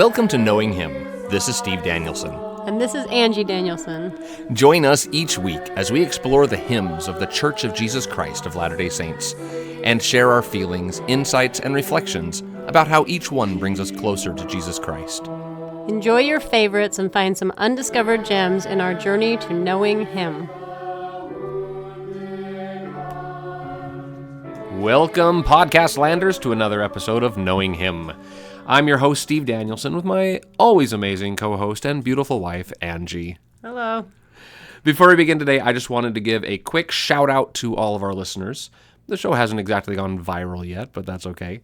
Welcome to Knowing Him. This is Steve Danielson. And this is Angie Danielson. Join us each week as we explore the hymns of the Church of Jesus Christ of Latter-day Saints and share our feelings, insights, and reflections about how each one brings us closer to Jesus Christ. Enjoy your favorites and find some undiscovered gems in our journey to knowing Him. Welcome, podcast landers, to another episode of Knowing Him. I'm your host, Steve Danielson, with my always amazing co-host and beautiful wife, Angie. Hello. Before we begin today, I just wanted to give a quick shout out to all of our listeners. The show hasn't exactly gone viral yet, but that's okay.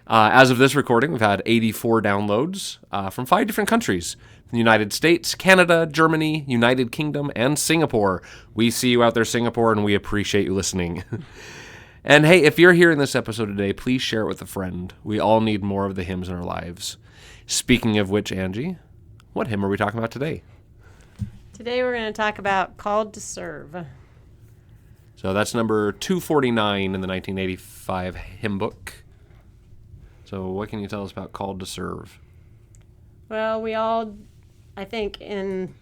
As of this recording, we've had 84 downloads from 5 different countries. The United States, Canada, Germany, United Kingdom, and Singapore. We see you out there, Singapore, and we appreciate you listening. And hey, if you're hearing this episode today, please share it with a friend. We all need more of the hymns in our lives. Speaking of which, Angie, what hymn are we talking about today? Today we're going to talk about Called to Serve. So that's number 249 in the 1985 hymn book. So what can you tell us about Called to Serve? Well, we all, I think,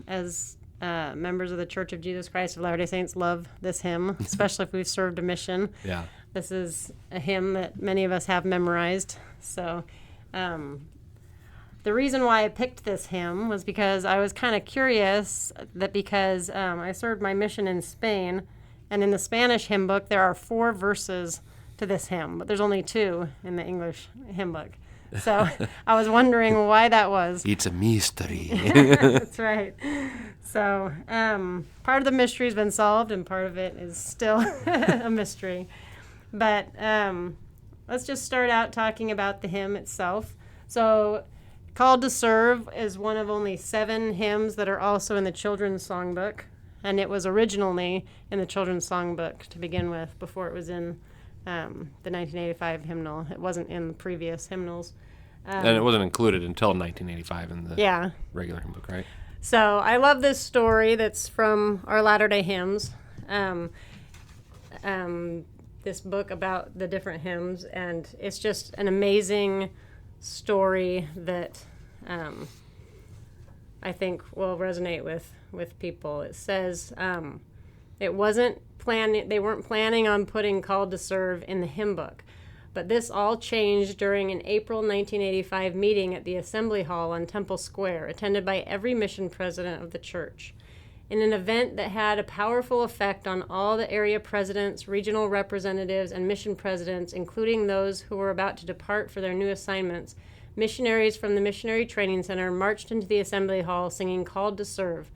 as members of the Church of Jesus Christ of Latter-day Saints, love this hymn, especially if we've served a mission. Yeah. This is a hymn that many of us have memorized. So the reason why I picked this hymn was because I was kind of curious that because I served my mission in Spain, and in the Spanish hymn book there are 4 verses to this hymn, but there's only 2 in the English hymn book. So I was wondering why that was. It's a mystery. That's right. So part of the mystery's been solved, and part of it is still a mystery. But let's just start out talking about the hymn itself. So Called to Serve is one of only 7 hymns that are also in the children's songbook, and it was originally in the children's songbook to begin with before it was in the 1985 hymnal. It wasn't in the previous hymnals. And it wasn't included until 1985 in the regular hymn book, right? So I love this story that's from our Latter-day Hymns, this book about the different hymns, and it's just an amazing story that I think will resonate with people. It says they weren't planning on putting Called to Serve in the hymn book, but this all changed during an April 1985 meeting at the Assembly Hall on Temple Square, attended by every mission president of the church. In an event that had a powerful effect on all the area presidents, regional representatives, and mission presidents, including those who were about to depart for their new assignments, missionaries from the Missionary Training Center marched into the Assembly Hall singing Called to Serve.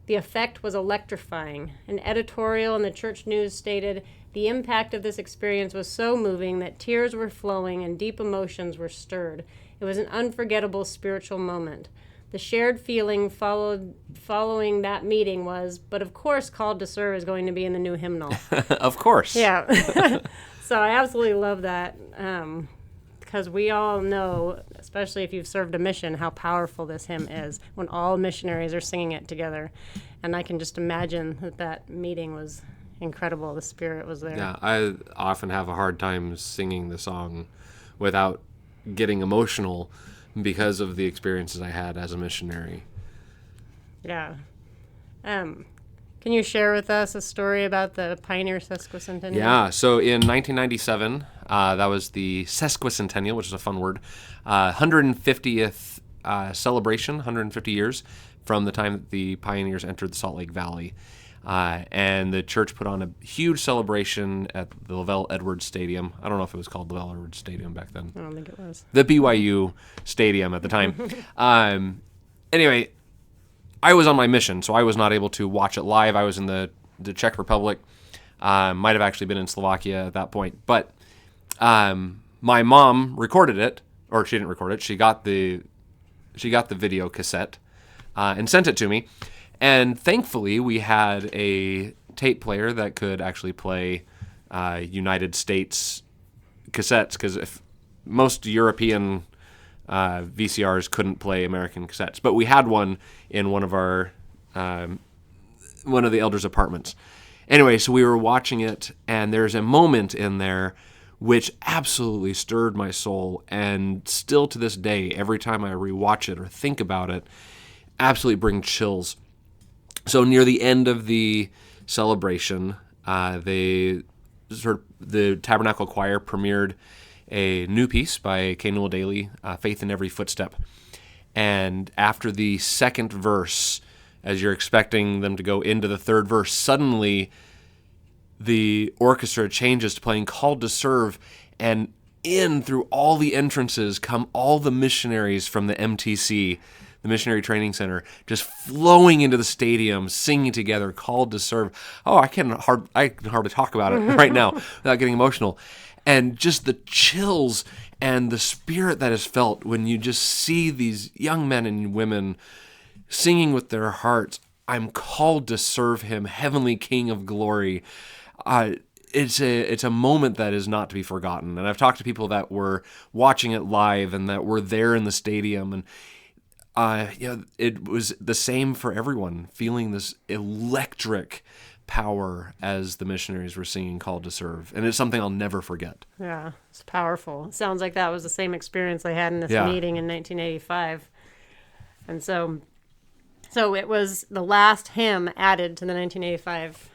The effect was electrifying. An editorial in the church news stated, "The impact of this experience was so moving that tears were flowing and deep emotions were stirred. It was an unforgettable spiritual moment. The shared feeling following that meeting was, but of course Called to Serve is going to be in the new hymnal." Of course. Yeah. So I absolutely love that because we all know, especially if you've served a mission, how powerful this hymn is when all missionaries are singing it together. And I can just imagine that meeting was incredible. The spirit was there. Yeah, I often have a hard time singing the song without getting emotional because of the experiences I had as a missionary. Yeah. Can you share with us a story about the Pioneer Sesquicentennial? Yeah, so in 1997, that was the Sesquicentennial, which is a fun word, 150th celebration, 150 years from the time that the pioneers entered the Salt Lake Valley. And the church put on a huge celebration at the Lavelle Edwards Stadium. I don't know if it was called Lavelle Edwards Stadium back then. I don't think it was. The BYU Stadium at the time. Anyway, I was on my mission, so I was not able to watch it live. I was in the Czech Republic. Might have actually been in Slovakia at that point. But my mom recorded it, or she didn't record it. She got the video cassette and sent it to me. And thankfully, we had a tape player that could actually play United States cassettes, because if most European VCRs couldn't play American cassettes, but we had one in one of the elders' apartments. Anyway, so we were watching it, and there's a moment in there which absolutely stirred my soul. And still to this day, every time I rewatch it or think about it, absolutely bring chills. So near the end of the celebration, the Tabernacle Choir premiered a new piece by K. Newell Daly, Faith in Every Footstep. And after the second verse, as you're expecting them to go into the third verse, suddenly the orchestra changes to playing Called to Serve, and in through all the entrances come all the missionaries from the MTC, the Missionary Training Center, just flowing into the stadium, singing together, Called to Serve. Oh, I can hardly talk about it right now without getting emotional. And just the chills and the spirit that is felt when you just see these young men and women singing with their hearts, I'm called to serve him, heavenly King of glory. It's a moment that is not to be forgotten. And I've talked to people that were watching it live and that were there in the stadium, and it was the same for everyone, feeling this electric power as the missionaries were singing Called to Serve. And it's something I'll never forget. Yeah, it's powerful. It sounds like that was the same experience they had in this meeting in 1985. And so it was the last hymn added to the 1985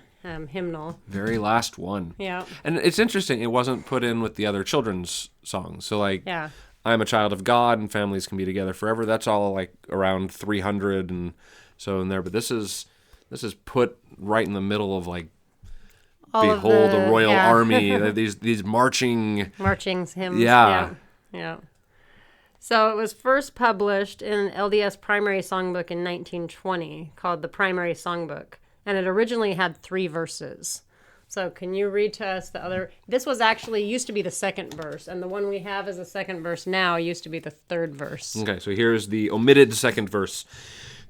hymnal. Very last one. Yeah. And it's interesting, it wasn't put in with the other children's songs. So yeah. I'm a child of God and families can be together forever. That's all around 300 and so in there. But this is put right in the middle of all behold the royal army, these marching hymns. Yeah. So it was first published in LDS Primary Songbook in 1920, called the Primary Songbook, and it originally had 3 verses. So can you read to us the other? This was actually used to be the second verse, and the one we have as the second verse now used to be the third verse. Okay, so here's the omitted second verse.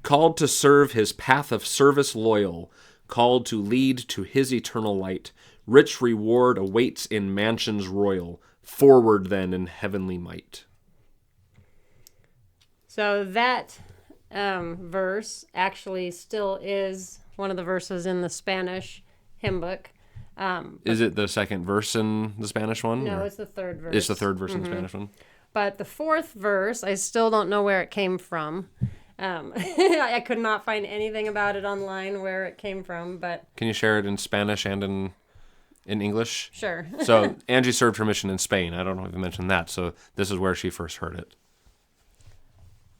Called to serve his path of service loyal, called to lead to his eternal light. Rich reward awaits in mansions royal. Forward then in heavenly might. So that verse actually still is one of the verses in the Spanish hymn book. Is it the second verse in the Spanish one? No, it's the third verse. It's the third verse in the Spanish one. But the fourth verse, I still don't know where it came from. I could not find anything about it online where it came from, but... Can you share it in Spanish and in English? Sure. So Angie served her mission in Spain. I don't know if you mentioned that. So this is where she first heard it.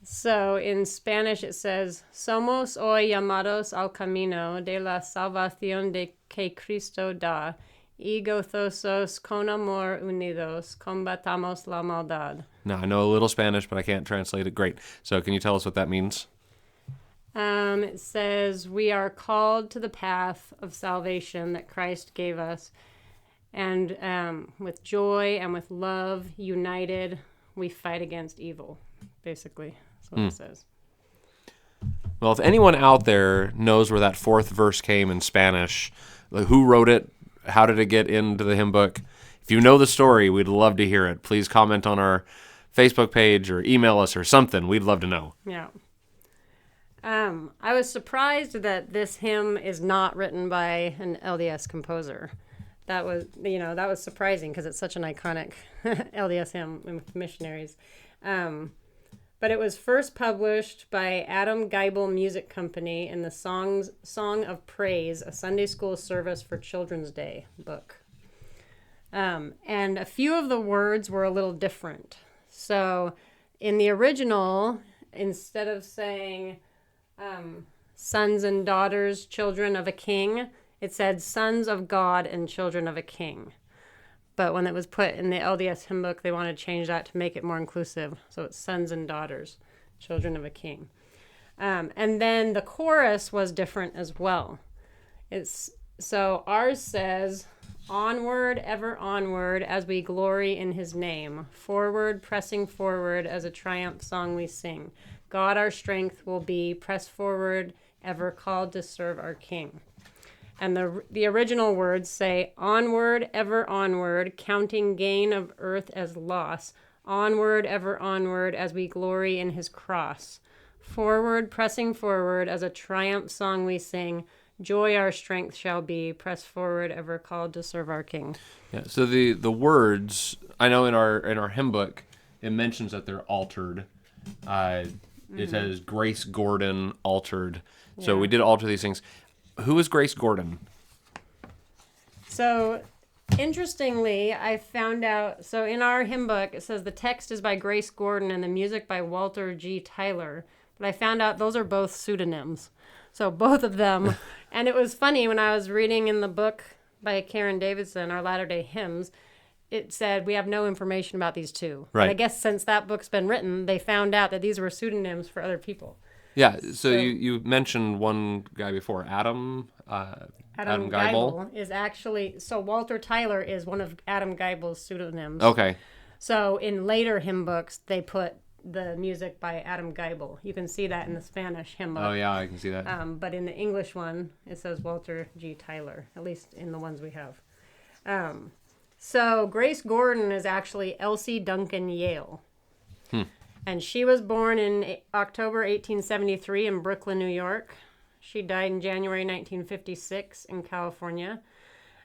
So in Spanish it says, Somos hoy llamados al camino de la salvación de que Cristo da, y gozosos con amor unidos combatamos la maldad. Now, I know a little Spanish, but I can't translate it. Great. So can you tell us what that means? It says, we are called to the path of salvation that Christ gave us, and with joy and with love united, we fight against evil, basically. That's what it says. Well, if anyone out there knows where that fourth verse came in Spanish, who wrote it, how did it get into the hymn book? If you know the story, we'd love to hear it. Please comment on our Facebook page or email us or something. We'd love to know. Yeah. I was surprised that this hymn is not written by an LDS composer. That was surprising because it's such an iconic LDS hymn with missionaries. But it was first published by Adam Geibel Music Company in the Song of Praise, a Sunday School Service for Children's Day book. And a few of the words were a little different. So in the original, instead of saying sons and daughters, children of a king, it said sons of God and children of a king. But when it was put in the LDS hymn book, they wanted to change that to make it more inclusive. So it's sons and daughters, children of a king. And then the chorus was different as well. So ours says, onward, ever onward, as we glory in his name. Forward, pressing forward, as a triumph song we sing. God our strength will be, press forward, ever called to serve our King. And the original words say, onward, ever onward, counting gain of earth as loss. Onward, ever onward, as we glory in his cross. Forward, pressing forward, as a triumph song we sing. Joy our strength shall be, press forward, ever called to serve our King. Yeah. So the words, I know in our hymn book, it mentions that they're altered. It says Grace Gordon altered. So Yeah. we did alter these things. Who is Grace Gordon? So, interestingly, I found out, so in our hymn book, it says the text is by Grace Gordon and the music by Walter G. Tyler. But I found out those are both pseudonyms. So, both of them. And it was funny when I was reading in the book by Karen Davidson, Our Latter-day Hymns, it said we have no information about these two. Right. But I guess since that book's been written, they found out that these were pseudonyms for other people. Yeah. So you mentioned one guy before, Adam Geibel. Is actually, so Walter Tyler is one of Adam Geibel's pseudonyms. Okay. So in later hymn books, they put the music by Adam Geibel. You can see that in the Spanish hymn book. Oh yeah, I can see that. But in the English one, it says Walter G. Tyler, at least in the ones we have. So Grace Gordon is actually Elsie Duncan Yale. And she was born in October 1873 in Brooklyn, New York. She died in January 1956 in California.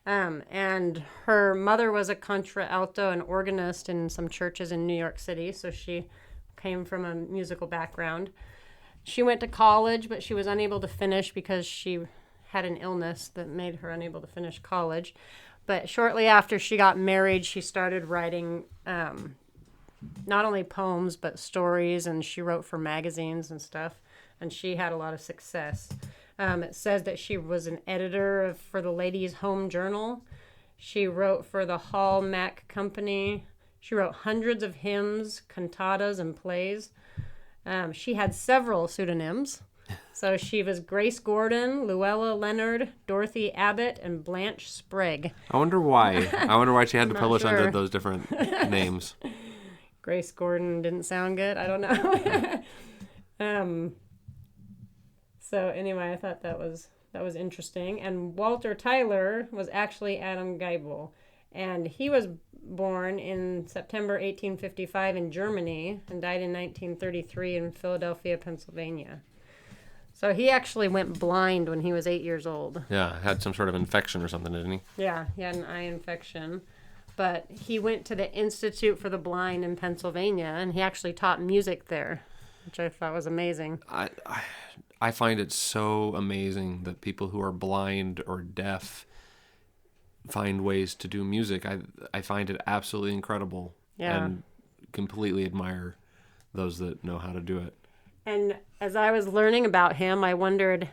And her mother was a contralto and organist in some churches in New York City, so she came from a musical background. She went to college, but she was unable to finish because she had an illness that made her unable to finish college. But shortly after she got married, she started writing not only poems, but stories, and she wrote for magazines and stuff, and she had a lot of success. It says that she was an editor for the Ladies' Home Journal. She wrote for the Hall Mack Company. She wrote hundreds of hymns, cantatas, and plays. She had several pseudonyms. So she was Grace Gordon, Luella Leonard, Dorothy Abbott, and Blanche Sprague. I wonder why. She had to publish under sure. those different names. Grace Gordon didn't sound good. I don't know. So anyway, I thought that was interesting. And Walter Tyler was actually Adam Geibel, and he was born in September 1855 in Germany and died in 1933 in Philadelphia, Pennsylvania. So he actually went blind when he was 8 years old. Yeah, had some sort of infection or something, didn't he? Yeah, he had an eye infection. But he went to the Institute for the Blind in Pennsylvania, and he actually taught music there, which I thought was amazing. I find it so amazing that people who are blind or deaf find ways to do music. I find it absolutely incredible. Yeah. And completely admire those that know how to do it. And as I was learning about him, I wondered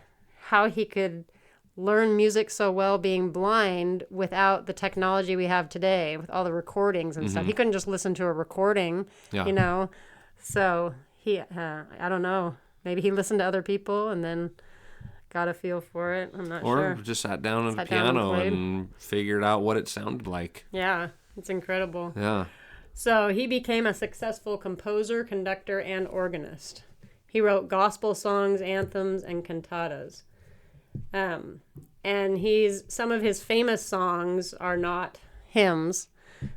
how he could learn music so well being blind without the technology we have today, with all the recordings and stuff. He couldn't just listen to a recording, you know. So he, I don't know, maybe he listened to other people and then got a feel for it. I'm not sure. Or just sat down at the piano and figured out what it sounded like. Yeah, it's incredible. Yeah. So he became a successful composer, conductor, and organist. He wrote gospel songs, anthems, and cantatas. And some of his famous songs are not hymns.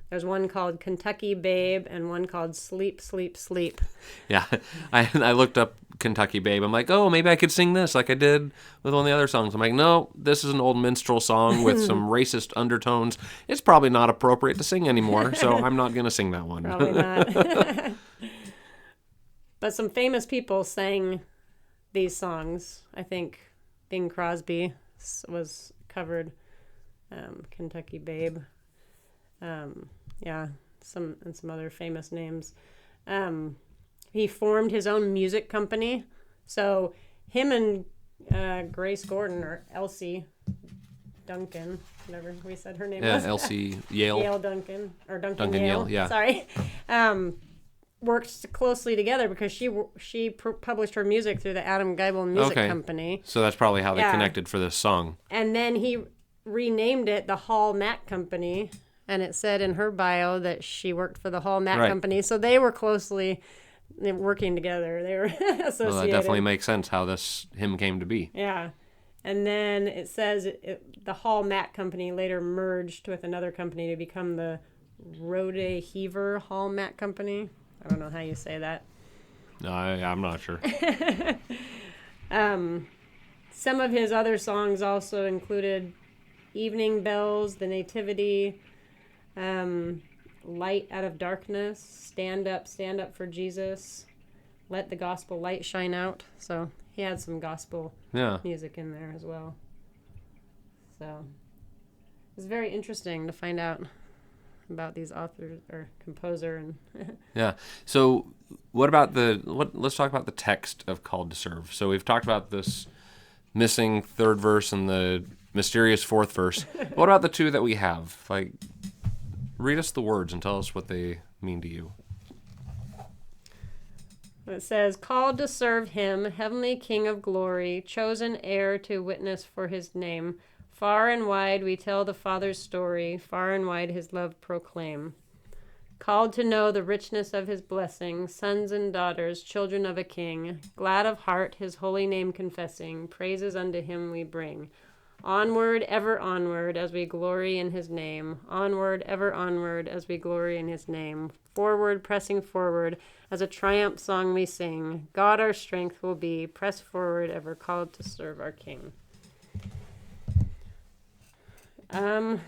There's one called Kentucky Babe and one called Sleep, Sleep, Sleep. Yeah, I looked up Kentucky Babe. I'm like, oh, maybe I could sing this like I did with one of the other songs. I'm like, no, this is an old minstrel song with some racist undertones. It's probably not appropriate to sing anymore, so I'm not going to sing that one. Probably not. But some famous people sang these songs. I think Bing Crosby was covered Kentucky Babe. Yeah, some other famous names. He formed his own music company. So him and Grace Gordon, or Elsie Duncan, whatever we said her name was. Yeah, Elsie Yale. Yale Duncan, or Duncan Yale, yeah. Sorry. Worked closely together because she published her music through the Adam Geibel Music Company. So that's probably how they connected for this song. And then he renamed it the Hall Mack Company, and it said in her bio that she worked for the Hall Mack Company. So they were closely working together. They were associated. Well, that definitely makes sense how this hymn came to be. Yeah. And then it says the Hall Mack Company later merged with another company to become the Rode Heaver Hall Mack Company. I don't know how you say that. I'm not sure. Some of his other songs also included Evening Bells, The Nativity, Light Out of Darkness, Stand Up for Jesus, Let the Gospel Light Shine Out. So he had some gospel music in there as well. So it was very interesting to find out about these authors or composer and Yeah. So what about let's talk about the text of Called to Serve. So we've talked about this missing third verse and the mysterious fourth verse. What about the two that we have? Like, read us the words and tell us what they mean to you. It says, called to serve him, heavenly King of glory, chosen heir to witness for his name. Far and wide we tell the Father's story, far and wide his love proclaim. Called to know the richness of his blessing, sons and daughters, children of a king, glad of heart his holy name confessing, praises unto him we bring. Onward, ever onward, as we glory in his name. Onward, ever onward, as we glory in his name. Forward, pressing forward, as a triumph song we sing. God our strength will be, press forward, ever called to serve our King. I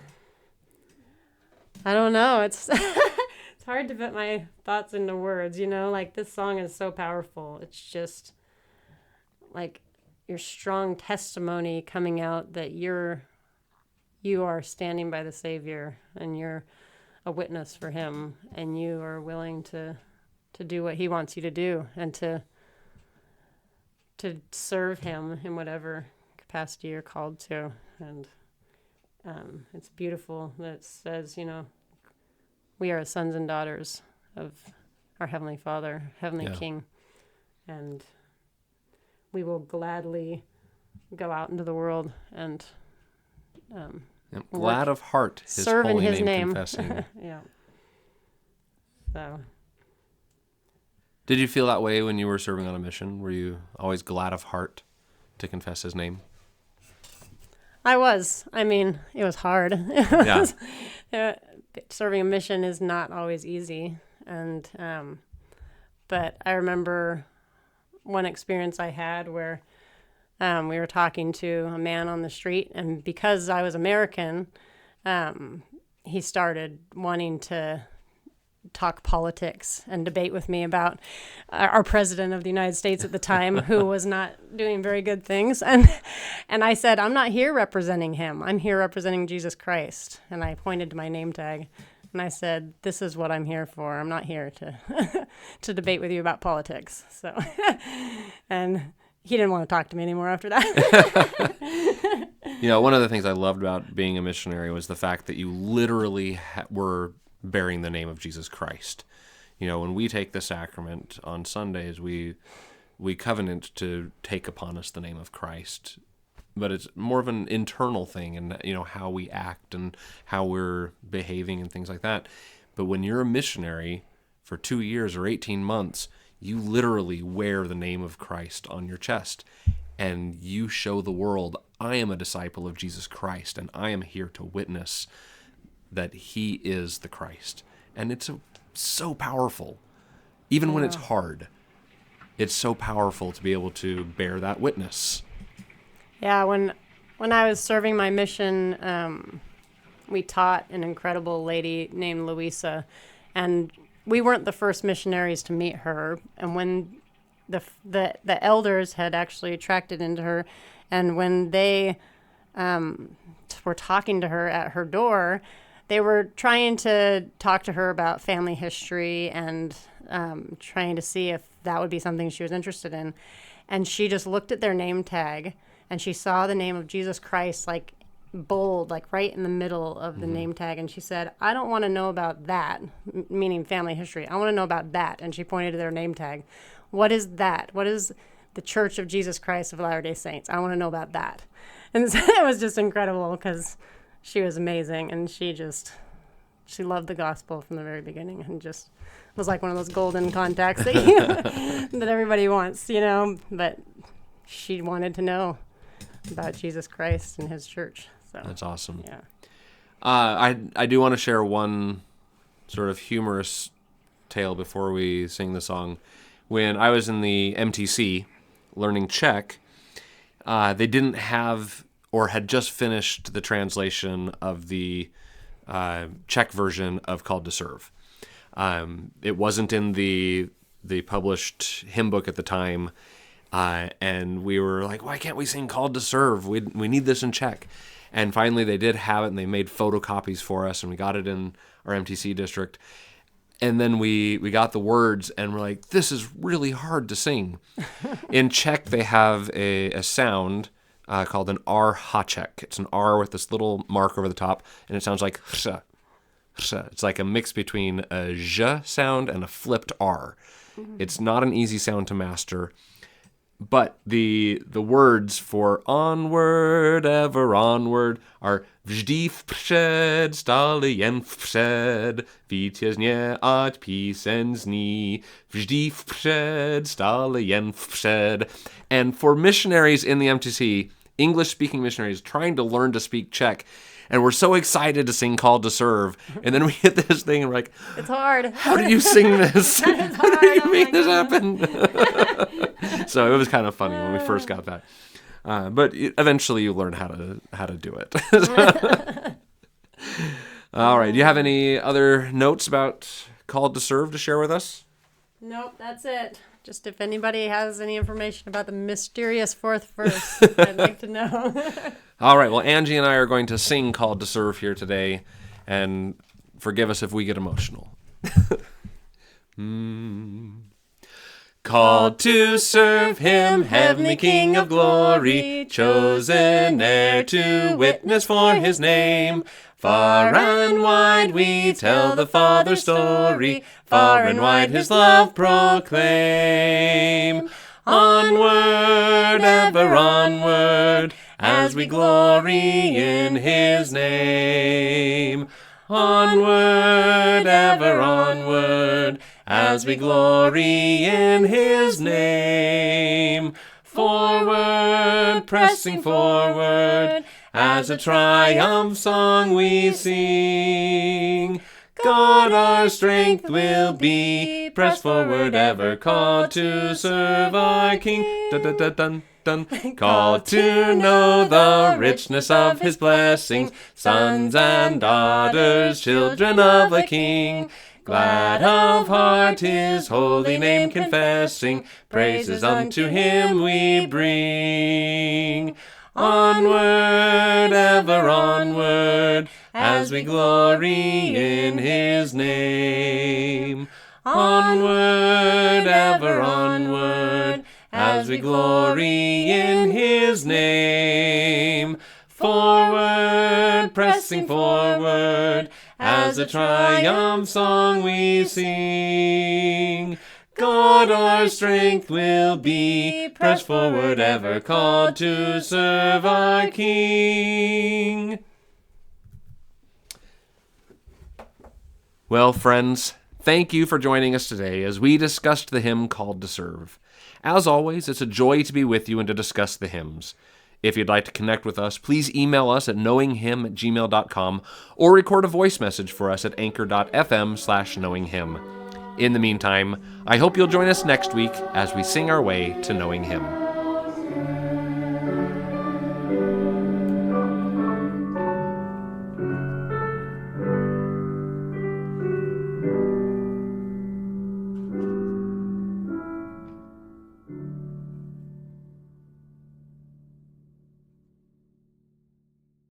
don't know. It's it's hard to put my thoughts into words, like this song is so powerful. It's just like your strong testimony coming out that you are standing by the Savior and you're a witness for him and you are willing to do what he wants you to do and to serve him in whatever capacity you're called to. And it's beautiful that it says, we are sons and daughters of our Heavenly Father, Heavenly King, and we will gladly go out into the world and glad of heart, his serve holy in his name. Confessing. Yeah. So. Did you feel that way when you were serving on a mission? Were you always glad of heart to confess his name? I was. I mean, it was hard. Serving a mission is not always easy. And, but I remember one experience I had where we were talking to a man on the street, and because I was American, he started wanting to talk politics and debate with me about our president of the United States at the time, who was not doing very good things. And I said, I'm not here representing him. I'm here representing Jesus Christ. And I pointed to my name tag and I said, this is what I'm here for. I'm not here to to debate with you about politics. So, and he didn't want to talk to me anymore after that. One of the things I loved about being a missionary was the fact that you literally were bearing the name of Jesus Christ. When we take the sacrament on Sundays, we covenant to take upon us the name of Christ. But it's more of an internal thing, and how we act and how we're behaving and things like that. But when you're a missionary for 2 years or 18 months, you literally wear the name of Christ on your chest, and you show the world, I am a disciple of Jesus Christ, and I am here to witness that he is the Christ. And it's so powerful. Even when it's hard, it's so powerful to be able to bear that witness. Yeah, when I was serving my mission, we taught an incredible lady named Louisa, and we weren't the first missionaries to meet her. And when the elders had actually attracted into her, and when they were talking to her at her door, they were trying to talk to her about family history and trying to see if that would be something she was interested in. And she just looked at their name tag, and she saw the name of Jesus Christ, like bold, like right in the middle of the name tag. And she said, I don't want to know about that, meaning family history. I want to know about that. And she pointed to their name tag. What is that? What is the Church of Jesus Christ of Latter-day Saints? I want to know about that. And so it was just incredible because she was amazing, and she loved the gospel from the very beginning, and just was like one of those golden contacts that that everybody wants, But she wanted to know about Jesus Christ and his church. So that's awesome. Yeah. I do want to share one sort of humorous tale before we sing the song. When I was in the MTC learning Czech, they didn't have or had just finished the translation of the Czech version of Called to Serve. It wasn't in the published hymn book at the time, and we were like, why can't we sing Called to Serve? We need this in Czech. And finally they did have it, and they made photocopies for us, and we got it in our MTC district. And then we got the words, and we're like, this is really hard to sing. In Czech, they have a sound called an R haček. It's an R with this little mark over the top, and it sounds like hr. It's like a mix between a j sound and a flipped R. It's not an easy sound to master, but the words for onward, ever onward are vždy vpřed, stále jen vpřed, vítězně ať píseň zní, vždy vpřed, stále jen vpřed. And for missionaries in the MTC, English-speaking missionaries trying to learn to speak Czech, and we're so excited to sing Called to Serve, and then we hit this thing and we're like, it's hard. How do you sing this? How do you make this happen? So it was kind of funny when we first got that. But eventually you learn how to do it. All right. Do you have any other notes about Called to Serve to share with us? Nope, that's it. Just if anybody has any information about the mysterious fourth verse, I'd like to know. All right. Well, Angie and I are going to sing Called to Serve here today, and forgive us if we get emotional. Called to serve him, heavenly King of glory, chosen heir to witness for his name. Far and wide we tell the Father's story, far and wide his love proclaim. Onward, ever onward, as we glory in his name. Onward, ever onward, as we glory in his name. Forward, pressing forward, as a triumph song we sing. God our strength will be, press forward ever, called to serve our King. Dun, dun, dun, dun, dun. Called to know the richness of his blessings, sons and daughters, children of the King. Glad of heart his holy name confessing, praises unto him we bring. Onward, ever onward, as we glory in his name. Onward, ever onward, as we glory in his name. Forward, pressing forward, as a triumph song we sing. God our strength will be, press forward ever, called to serve our King. Well, friends, thank you for joining us today as we discussed the hymn Called to Serve. As always, it's a joy to be with you and to discuss the hymns. If you'd like to connect with us, please email us at knowinghim@gmail.com or record a voice message for us at anchor.fm/knowinghim. In the meantime, I hope you'll join us next week as we sing our way to knowing Him.